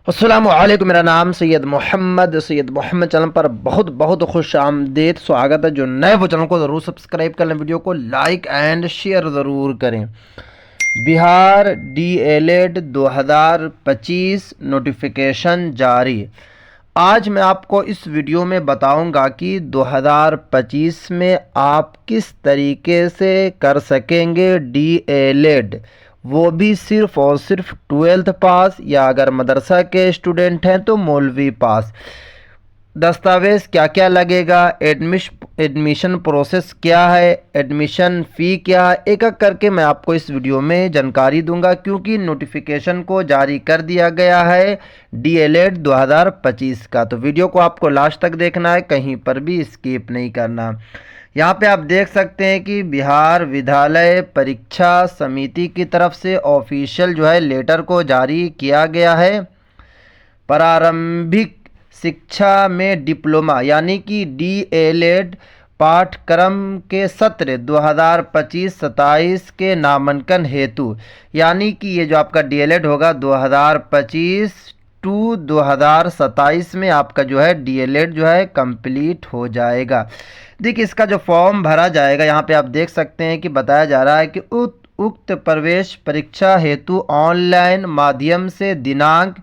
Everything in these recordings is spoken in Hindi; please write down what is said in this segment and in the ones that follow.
अस्सलामुअलैकुम। मेरा नाम सैयद मोहम्मद चैनल पर बहुत बहुत खुश आमदीद स्वागत है। जो नए वो चैनल को ज़रूर सब्सक्राइब कर लें, वीडियो को लाइक एंड शेयर ज़रूर करें। बिहार डीएलएड 2025 नोटिफिकेशन जारी। आज मैं आपको इस वीडियो में बताऊंगा कि 2025 में आप किस तरीके से कर सकेंगे डीएलएड, वो भी सिर्फ और सिर्फ 12th पास, या अगर मदरसा के स्टूडेंट हैं तो मौलवी पास। दस्तावेज़ क्या क्या लगेगा, एडमिशन प्रोसेस क्या है, एडमिशन फ़ी क्या है, एक एक करके मैं आपको इस वीडियो में जानकारी दूंगा, क्योंकि नोटिफिकेशन को जारी कर दिया गया है डीएलएड 2025 का। तो वीडियो को आपको लास्ट तक देखना है, कहीं पर भी स्किप नहीं करना। यहाँ पे आप देख सकते हैं कि बिहार विद्यालय परीक्षा समिति की तरफ से ऑफिशियल जो है लेटर को जारी किया गया है। प्रारंभिक शिक्षा में डिप्लोमा यानी कि डीएलएड पाठ्यक्रम के सत्र 2025-27 के नामांकन हेतु, यानी कि ये जो आपका डीएलएड होगा 2025 टू 2027 में आपका जो है डीएलएड जो है कंप्लीट हो जाएगा। देखिए, इसका जो फॉर्म भरा जाएगा, यहाँ पे आप देख सकते हैं कि बताया जा रहा है कि उक्त प्रवेश परीक्षा हेतु ऑनलाइन माध्यम से दिनांक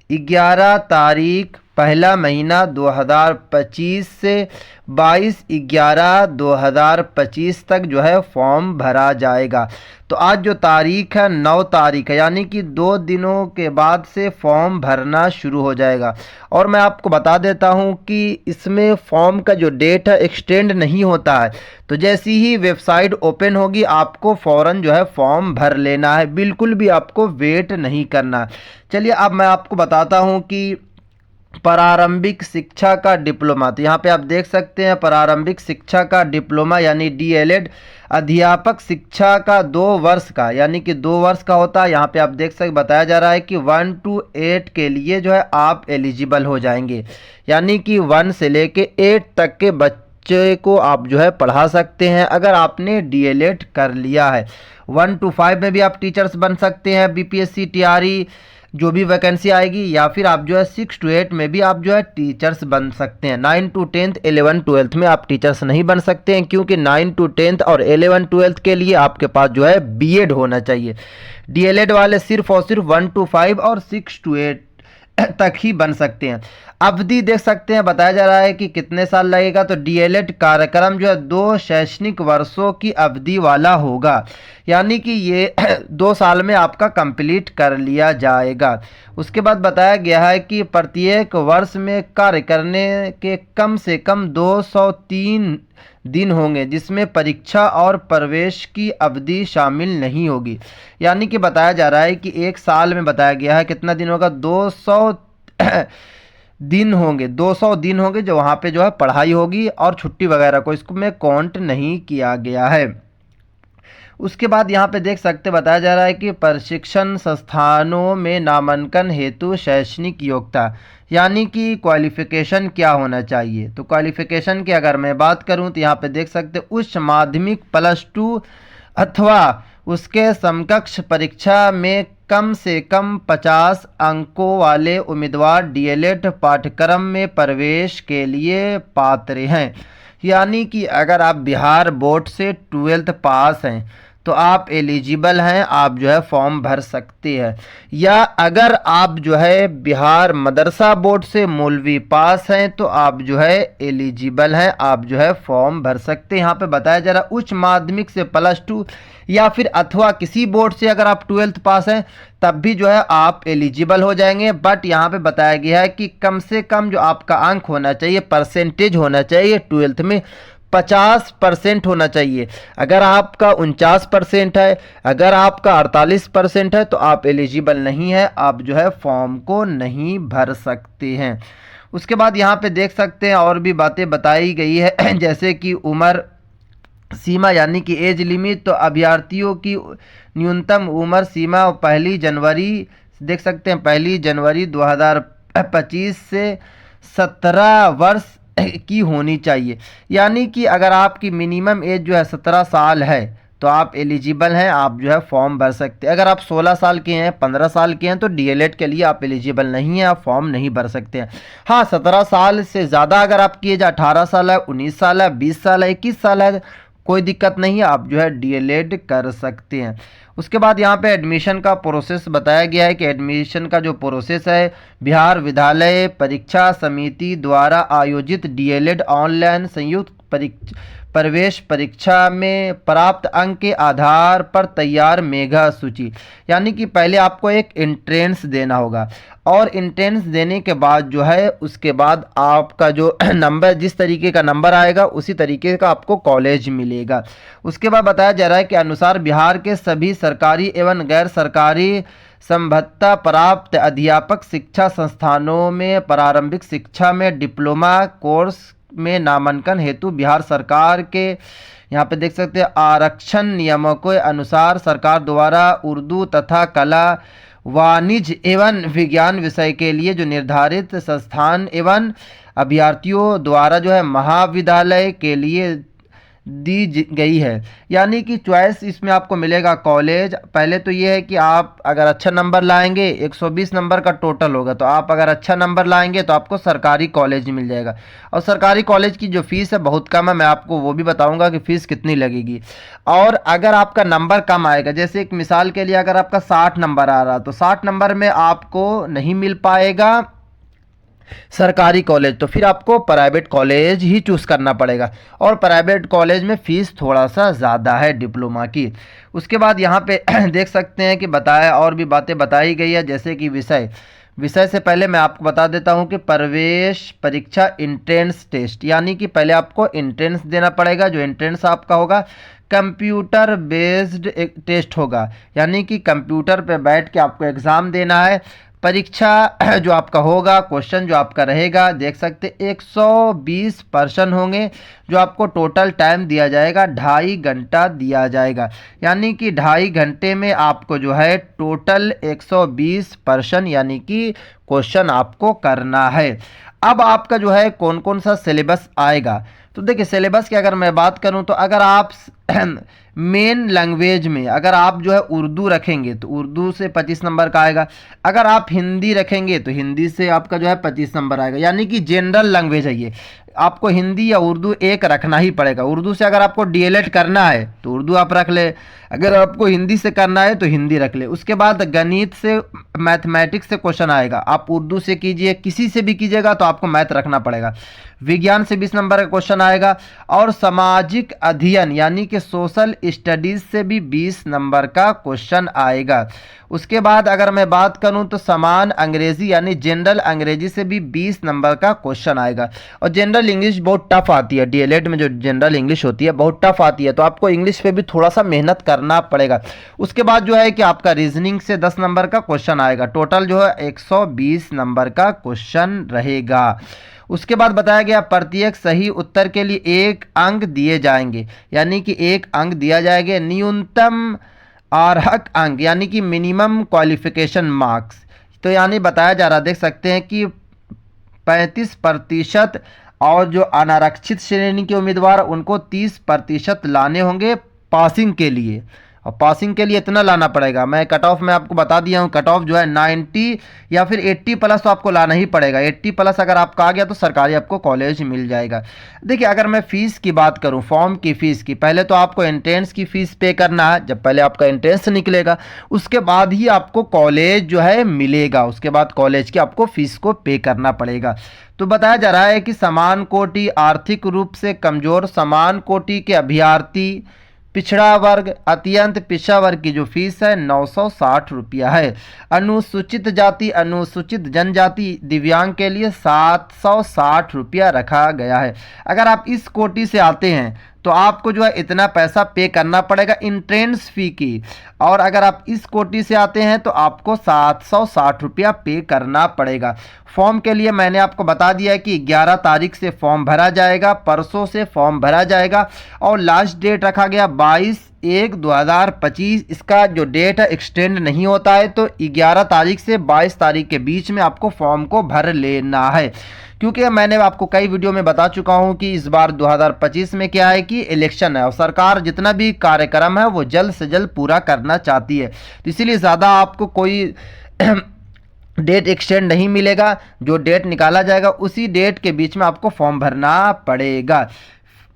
11 तारीख पहला महीना 2025 से 22/11/2025 तक जो है फॉर्म भरा जाएगा। तो आज जो तारीख है 9 तारीख है, यानी कि 2 दिनों के बाद से फॉर्म भरना शुरू हो जाएगा। और मैं आपको बता देता हूं कि इसमें फॉर्म का जो डेट है एक्सटेंड नहीं होता है। तो जैसी ही वेबसाइट ओपन होगी आपको फ़ौरन जो है फॉर्म भर लेना है, बिल्कुल भी आपको वेट नहीं करना। चलिए अब मैं आपको बताता हूं कि प्रारंभिक शिक्षा का डिप्लोमा, तो यहाँ पे आप देख सकते हैं प्रारंभिक शिक्षा का डिप्लोमा यानी डीएलएड अध्यापक शिक्षा का 2 वर्ष का, यानी कि 2 वर्ष का होता है। यहाँ पे आप देख सकते बताया जा रहा है कि 1 to 8 के लिए जो है आप एलिजिबल हो जाएंगे, यानी कि 1 से लेके 8 तक के बच्चे को आप जो है पढ़ा सकते हैं अगर आपने डीएलएड कर लिया है। 1 to 5 में भी आप टीचर्स बन सकते हैं, बीपीएससी टीआरई जो भी वैकेंसी आएगी, या फिर आप जो है 6 to 8 में भी आप जो है टीचर्स बन सकते हैं। 9 to 10th 11 12th में आप टीचर्स नहीं बन सकते हैं, क्योंकि 9 to 10th और 11 12th के लिए आपके पास जो है बीएड होना चाहिए। डीएलएड वाले सिर्फ और सिर्फ 1 to 5 और 6 to 8 तक ही बन सकते हैं। अवधि देख सकते हैं, बताया जा रहा है कि कितने साल लगेगा। तो डीएलएड कार्यक्रम जो है 2 शैक्षणिक वर्षों की अवधि वाला होगा, यानी कि ये 2 साल में आपका कंप्लीट कर लिया जाएगा। उसके बाद बताया गया है कि प्रत्येक वर्ष में कार्य करने के कम से कम 203 दिन होंगे, जिसमें परीक्षा और प्रवेश की अवधि शामिल नहीं होगी। यानी कि बताया जा रहा है कि एक साल में बताया गया है कितना दिन होगा, 200 दिन होंगे, 200 दिन होंगे जो वहाँ पे जो है पढ़ाई होगी, और छुट्टी वगैरह को इसको में काउंट नहीं किया गया है। उसके बाद यहाँ पे देख सकते बताया जा रहा है कि प्रशिक्षण संस्थानों में नामांकन हेतु शैक्षणिक योग्यता, यानी कि क्वालिफिकेशन क्या होना चाहिए। तो क्वालिफिकेशन की अगर मैं बात करूँ तो यहाँ पे देख सकते उच्च माध्यमिक +2 अथवा उसके समकक्ष परीक्षा में कम से कम 50 अंकों वाले उम्मीदवार डीएलएड पाठ्यक्रम में प्रवेश के लिए पात्र हैं। यानी कि अगर आप बिहार बोर्ड से 12th पास हैं तो आप एलिजिबल हैं, आप जो है फॉर्म भर सकते हैं। या अगर आप जो है बिहार मदरसा बोर्ड से मौलवी पास हैं तो आप जो है एलिजिबल हैं, आप जो है फॉर्म भर सकते हैं। यहाँ पे बताया जा रहा उच्च माध्यमिक से +2 या फिर अथवा किसी बोर्ड से अगर आप 12th पास हैं तब भी जो है आप एलिजिबल हो जाएंगे। बट यहाँ पे बताया गया है कि कम से कम जो आपका अंक होना चाहिए, परसेंटेज होना चाहिए 12th में 50% होना चाहिए। अगर आपका 49% है, अगर आपका 48% है तो आप एलिजिबल नहीं है, आप जो है फॉर्म को नहीं भर सकते हैं। उसके बाद यहाँ पे देख सकते हैं और भी बातें बताई गई है जैसे कि उम्र सीमा यानी कि एज लिमिट। तो अभ्यर्थियों की न्यूनतम उम्र सीमा 1 जनवरी देख सकते हैं 1 जनवरी 2025 से 17 वर्ष की होनी चाहिए। यानी कि अगर आपकी मिनिमम एज जो है 17 साल है तो तो आप एलिजिबल हैं, आप जो है फॉर्म भर सकते हैं। अगर आप 16 साल के हैं, 15 साल के हैं तो डीएलएड के लिए आप एलिजिबल नहीं हैं, आप फॉर्म नहीं भर सकते हैं। हाँ, 17 साल से ज़्यादा अगर आप किए, 18 साल है, 19 साल है, 20 साल है, 21 साल है, कोई दिक्कत नहीं है, आप जो है डीएलएड कर सकते हैं। उसके बाद यहाँ पे एडमिशन का प्रोसेस बताया गया है कि एडमिशन का जो प्रोसेस है, बिहार विद्यालय परीक्षा समिति द्वारा आयोजित डीएलएड ऑनलाइन संयुक्त प्रवेश परीक्षा में प्राप्त अंक के आधार पर तैयार मेगा सूची, यानी कि पहले आपको एक एंट्रेंस देना होगा और एंट्रेंस देने के बाद जो है उसके बाद आपका जो नंबर, जिस तरीके का नंबर आएगा उसी तरीके का आपको कॉलेज मिलेगा। उसके बाद बताया जा रहा है कि अनुसार बिहार के सभी सरकारी एवं गैर सरकारी संबद्धता प्राप्त अध्यापक शिक्षा संस्थानों में प्रारंभिक शिक्षा में डिप्लोमा कोर्स में नामांकन हेतु बिहार सरकार के, यहाँ पे देख सकते हैं, आरक्षण नियमों के अनुसार सरकार द्वारा उर्दू तथा कला, वाणिज्य एवं विज्ञान विषय के लिए जो निर्धारित संस्थान एवं अभ्यर्थियों द्वारा जो है महाविद्यालय के लिए दी गई है। यानी कि चॉइस इसमें आपको मिलेगा कॉलेज। पहले तो ये है कि आप अगर अच्छा नंबर लाएंगे, 120 नंबर का टोटल होगा, तो आप अगर अच्छा नंबर लाएंगे तो आपको सरकारी कॉलेज मिल जाएगा। और सरकारी कॉलेज की जो फीस है बहुत कम है, मैं आपको वो भी बताऊंगा कि फ़ीस कितनी लगेगी। और अगर आपका नंबर कम आएगा, जैसे एक मिसाल के लिए अगर आपका 60 नंबर आ रहा तो 60 नंबर में आपको नहीं मिल पाएगा सरकारी कॉलेज, तो फिर आपको प्राइवेट कॉलेज ही चूज़ करना पड़ेगा। और प्राइवेट कॉलेज में फ़ीस थोड़ा सा ज़्यादा है डिप्लोमा की। उसके बाद यहाँ पे देख सकते हैं कि बताया, और भी बातें बताई गई है, जैसे कि विषय से पहले मैं आपको बता देता हूँ कि प्रवेश परीक्षा इंट्रेंस टेस्ट, यानी कि पहले आपको इंट्रेंस देना पड़ेगा। जो इंट्रेंस आपका होगा कंप्यूटर बेस्ड एक टेस्ट होगा, यानी कि कंप्यूटर पे बैठ के आपको एग्ज़ाम देना है। परीक्षा जो आपका होगा, क्वेश्चन जो आपका रहेगा, देख सकते 120 पर्सन होंगे, जो आपको टोटल टाइम दिया जाएगा 2.5 घंटा दिया जाएगा, यानी कि 2.5 घंटे में आपको जो है टोटल 120 पर्सन यानी कि क्वेश्चन आपको करना है। अब आपका जो है कौन कौन सा सिलेबस आएगा, तो देखिए सिलेबस की अगर मैं बात करूं तो अगर आप मेन लैंग्वेज में अगर आप जो है उर्दू रखेंगे तो उर्दू से 25 नंबर का आएगा। अगर आप हिंदी रखेंगे तो हिंदी से आपका जो है 25 नंबर आएगा, यानी कि जनरल लैंग्वेज है ये। आपको हिंदी या उर्दू एक रखना ही पड़ेगा। उर्दू से अगर आपको डीएलएड करना है तो उर्दू आप रख ले, अगर आपको हिंदी से करना है तो हिंदी रख ले। उसके बाद गणित से, मैथमेटिक्स से क्वेश्चन आएगा, आप उर्दू से कीजिए, किसी से भी कीजिएगा तो आपको मैथ रखना पड़ेगा। विज्ञान से 20 नंबर का क्वेश्चन आएगा और सामाजिक अध्ययन यानी कि सोशल स्टडीज़ से भी 20 नंबर का क्वेश्चन आएगा। उसके बाद अगर मैं बात करूं तो समान अंग्रेजी यानी जनरल अंग्रेजी से भी 20 नंबर का क्वेश्चन आएगा। और जनरल इंग्लिश बहुत टफ आती है, डीएलएड में जो जनरल इंग्लिश होती है बहुत टफ आती है, तो आपको इंग्लिश पे भी थोड़ा सा मेहनत करना पड़ेगा। उसके बाद जो है कि आपका रीजनिंग से 10 नंबर का क्वेश्चन आएगा, टोटल जो है 120 नंबर का क्वेश्चन रहेगा। उसके बाद बताया गया प्रत्येक सही उत्तर के लिए 1 अंक दिए जाएंगे, यानी कि 1 अंक दिया जाएगा। न्यूनतम अर्हक अंक यानी कि मिनिमम क्वालिफिकेशन मार्क्स, तो यानी बताया जा रहा, देख सकते हैं कि 35% और जो अनारक्षित श्रेणी के उम्मीदवार उनको 30% लाने होंगे पासिंग के लिए। और पासिंग के लिए इतना लाना पड़ेगा, मैं कट ऑफ में आपको बता दिया हूँ, कट ऑफ जो है 90 या फिर 80 प्लस तो आपको लाना ही पड़ेगा। 80 प्लस अगर आपका आ गया तो सरकारी आपको कॉलेज मिल जाएगा। देखिए अगर मैं फ़ीस की बात करूँ, फॉर्म की फ़ीस की, पहले तो आपको एंट्रेंस की फ़ीस पे करना है। जब पहले आपका एंट्रेंस निकलेगा उसके बाद ही आपको कॉलेज जो है मिलेगा, उसके बाद कॉलेज की आपको फ़ीस को पे करना पड़ेगा। तो बताया जा रहा है कि समान कोटि, आर्थिक रूप से कमज़ोर, समान कोटि के अभ्यर्थी, पिछड़ा वर्ग, अत्यंत पिछड़ा वर्ग की जो फीस है 960 रुपया है। अनुसूचित जाति, अनुसूचित जनजाति, दिव्यांग के लिए 760 रुपया रखा गया है। अगर आप इस कोटि से आते हैं तो आपको जो है इतना पैसा पे करना पड़ेगा इंट्रेंस फ़ी की, और अगर आप इस कोटि से आते हैं तो आपको 760 रुपया पे करना पड़ेगा। फॉर्म के लिए मैंने आपको बता दिया है कि 11 तारीख से फॉर्म भरा जाएगा, परसों से फॉर्म भरा जाएगा और लास्ट डेट रखा गया 22 1/1/2025 इसका जो डेट है एक्सटेंड नहीं होता है, तो 11 तारीख से 22 तारीख के बीच में आपको फॉर्म को भर लेना है। क्योंकि मैंने आपको कई वीडियो में बता चुका हूं कि इस बार 2025 में क्या है कि इलेक्शन है और सरकार जितना भी कार्यक्रम है वो जल्द से जल्द पूरा करना चाहती है, तो इसीलिए ज़्यादा आपको कोई डेट एक्सटेंड नहीं मिलेगा। जो डेट निकाला जाएगा उसी डेट के बीच में आपको फॉर्म भरना पड़ेगा।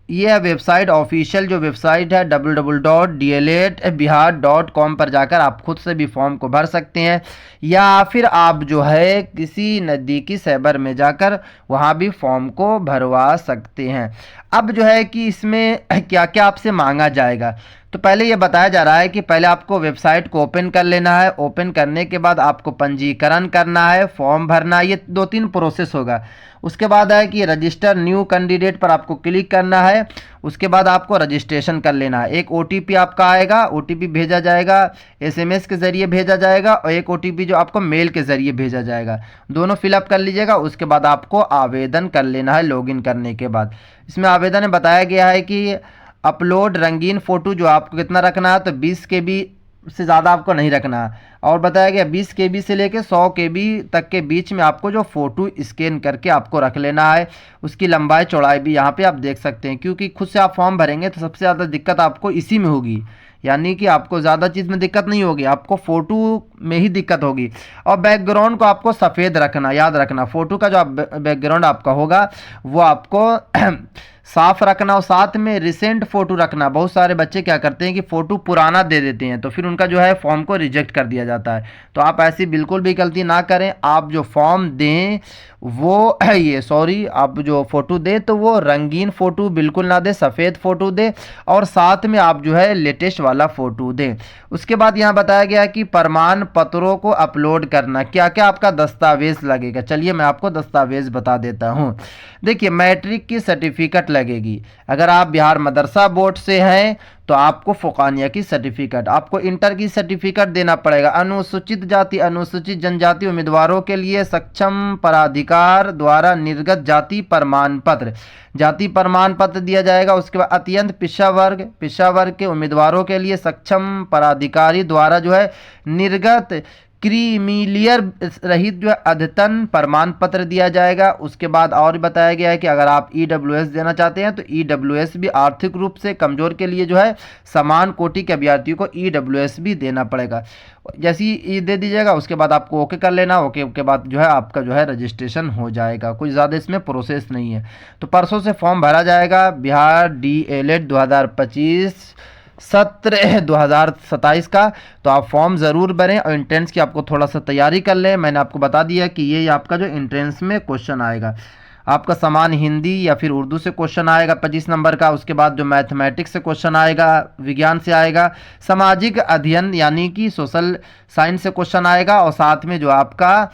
ये वेबसाइट ऑफिशियल जो वेबसाइट है www.dledbihar.com पर जाकर आप खुद से भी फॉर्म को भर सकते हैं, या फिर आप जो है किसी नज़दीकी साइबर में जाकर वहाँ भी फॉर्म को भरवा सकते हैं। अब जो है कि इसमें क्या क्या आपसे मांगा जाएगा, तो पहले ये बताया जा रहा है कि पहले आपको वेबसाइट को ओपन कर लेना है। ओपन करने के बाद आपको पंजीकरण करना है, फॉर्म भरना है, ये 2-3 प्रोसेस होगा। उसके बाद है कि रजिस्टर न्यू कैंडिडेट पर आपको क्लिक करना है। उसके बाद आपको रजिस्ट्रेशन कर लेना है। एक OTP आपका आएगा, OTP भेजा जाएगा, SMS के ज़रिए भेजा जाएगा, और एक OTP जो आपको मेल के ज़रिए भेजा जाएगा। दोनों फिलअप कर लीजिएगा। उसके बाद आपको आवेदन कर लेना है। लॉगिन करने के बाद इसमें आवेदन में बताया गया है कि अपलोड रंगीन फ़ोटो जो आपको कितना रखना है, तो 20 KB से ज़्यादा आपको नहीं रखना है, और बताया गया 20 KB से लेकर 100 KB तक के बीच में आपको जो फ़ोटो स्कैन करके आपको रख लेना है। उसकी लंबाई चौड़ाई भी यहाँ पे आप देख सकते हैं, क्योंकि खुद से आप फॉर्म भरेंगे तो सबसे ज़्यादा दिक्कत आपको इसी में होगी, यानी कि आपको ज़्यादा चीज़ में दिक्कत नहीं होगी, आपको फ़ोटो में ही दिक्कत होगी। और बैकग्राउंड को आपको सफ़ेद रखना, याद रखना फ़ोटो का जो बैकग्राउंड आपका होगा वो आपको साफ रखना, और साथ में रिसेंट फ़ोटो रखना। बहुत सारे बच्चे क्या करते हैं कि फ़ोटो पुराना दे देते हैं, तो फिर उनका जो है फॉर्म को रिजेक्ट कर दिया जाता है। तो आप ऐसी बिल्कुल भी गलती ना करें। आप जो फॉर्म दें वो आप जो फ़ोटो दें तो वो रंगीन फ़ोटो बिल्कुल ना दें, सफ़ेद फ़ोटो दें, और साथ में आप जो है लेटेस्ट वाला फ़ोटो दें। उसके बाद यहाँ बताया गया है कि प्रमाण पत्रों को अपलोड करना, क्या क्या आपका दस्तावेज़ लगेगा। चलिए मैं आपको दस्तावेज़ बता देता हूँ। देखिए, मैट्रिक की सर्टिफिकेट लगेगी। अगर आप बिहार मदरसा बोर्ड से हैं तो आपको फ़ुक़ानिया की सर्टिफिकेट, आपको इंटर की सर्टिफिकेट देना पड़ेगा। अनुसूचित जाति अनुसूचित जनजाति उम्मीदवारों के लिए सक्षम प्राधिकार द्वारा निर्गत जाति प्रमाण पत्र दिया जाएगा। उसके बाद अत्यंत पिछड़ा वर्ग के उम्मीदवारों के लिए सक्षम प्राधिकारी द्वारा जो है निर्गत क्रीमीलियर रहित जो है अद्यतन प्रमाण पत्र दिया जाएगा। उसके बाद और बताया गया है कि अगर आप EWS देना चाहते हैं तो EWS भी आर्थिक रूप से कमज़ोर के लिए जो है समान कोटि के अभ्यर्थियों को EWS भी देना पड़ेगा। जैसे ही दे दीजिएगा उसके बाद आपको ओके कर लेना। ओके के बाद जो है आपका जो है रजिस्ट्रेशन हो जाएगा। कुछ ज़्यादा इसमें प्रोसेस नहीं है। तो परसों से फॉर्म भरा जाएगा। बिहार DLED 2025 सत्र 2027 का। तो आप फॉर्म ज़रूर भरें और एंट्रेंस की आपको थोड़ा सा तैयारी कर लें। मैंने आपको बता दिया कि ये आपका जो एंट्रेंस में क्वेश्चन आएगा, आपका समान हिंदी या फिर उर्दू से क्वेश्चन आएगा 25 नंबर का। उसके बाद जो मैथमेटिक्स से क्वेश्चन आएगा, विज्ञान से आएगा, सामाजिक अध्ययन यानी कि सोशल साइंस से क्वेश्चन आएगा, और साथ में जो आपका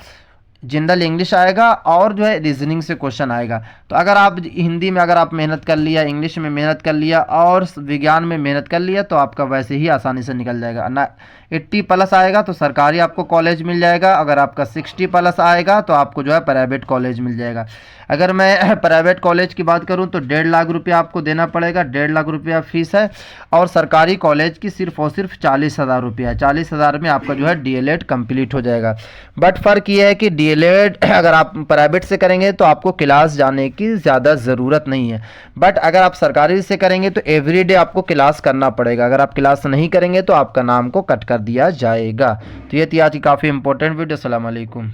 जनरल इंग्लिश आएगा और जो है रीजनिंग से क्वेश्चन आएगा। तो अगर आप हिंदी में अगर आप मेहनत कर लिया, इंग्लिश में मेहनत कर लिया और विज्ञान में मेहनत कर लिया तो आपका वैसे ही आसानी से निकल जाएगा। ना 80+ आएगा तो सरकारी आपको कॉलेज मिल जाएगा। अगर आपका 60+ आएगा तो आपको जो है प्राइवेट कॉलेज मिल जाएगा। अगर मैं प्राइवेट कॉलेज की बात करूं तो 1.5 लाख रुपया आपको देना पड़ेगा। 1.5 लाख रुपया फीस है, और सरकारी कॉलेज की सिर्फ और सिर्फ 40,000 रुपया है। 40,000 में आपका जो है DLED कंप्लीट हो जाएगा। बट फ़र्क ये है कि DLED अगर आप प्राइवेट से करेंगे तो आपको क्लास जाने की ज़्यादा ज़रूरत नहीं है, बट अगर आप सरकारी से करेंगे तो एवरीडे आपको क्लास करना पड़ेगा। अगर आप क्लास नहीं करेंगे तो आपका नाम को कट कर दिया जाएगा। तो ये थी आज की काफ़ी इंपॉर्टेंट वीडियो। अस्सलाम वालेकुम।